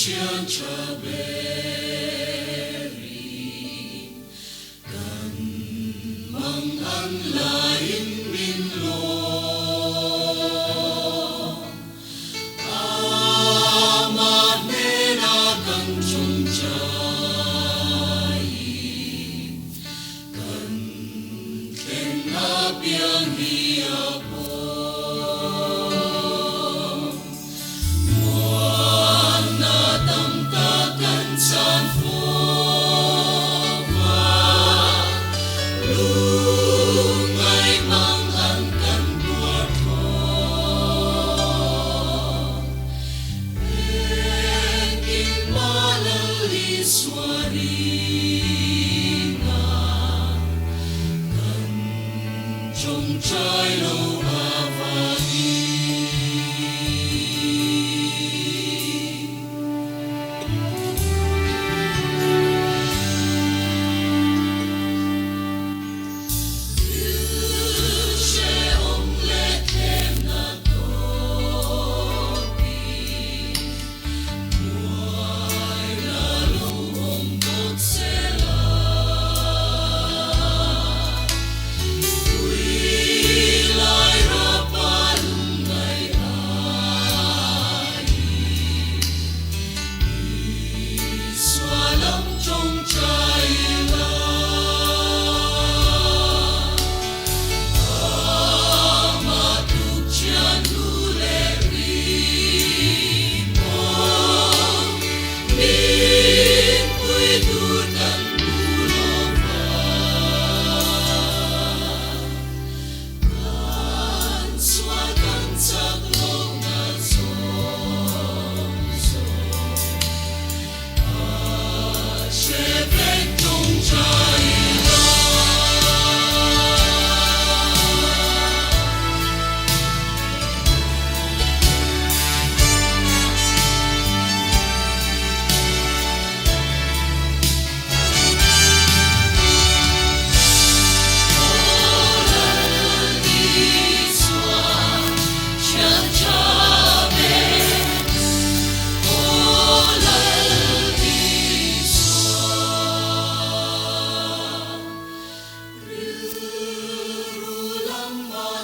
chiang cha beri kan mang an lain min lo ama nena kan chung chai kan ken na piang hiya Trong trái lâu avani sẽ ông lệ thêm na topi ngoài là lâu ông tốt sẽ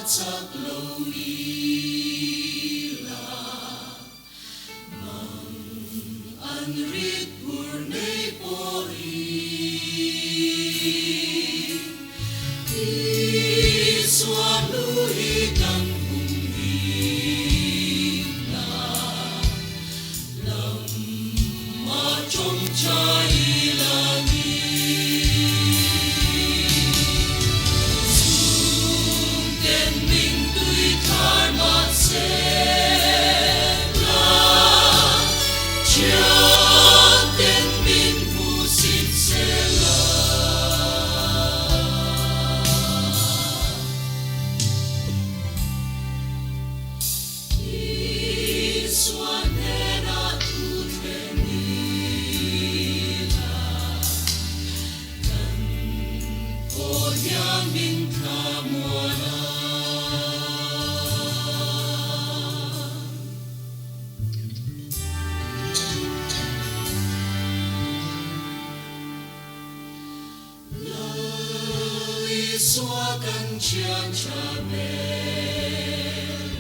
chắc lâu ila mang an rit pur nei pori iswa lui kan na lam ma trong chai la Min kamuana Lali swa kan chiang cha beri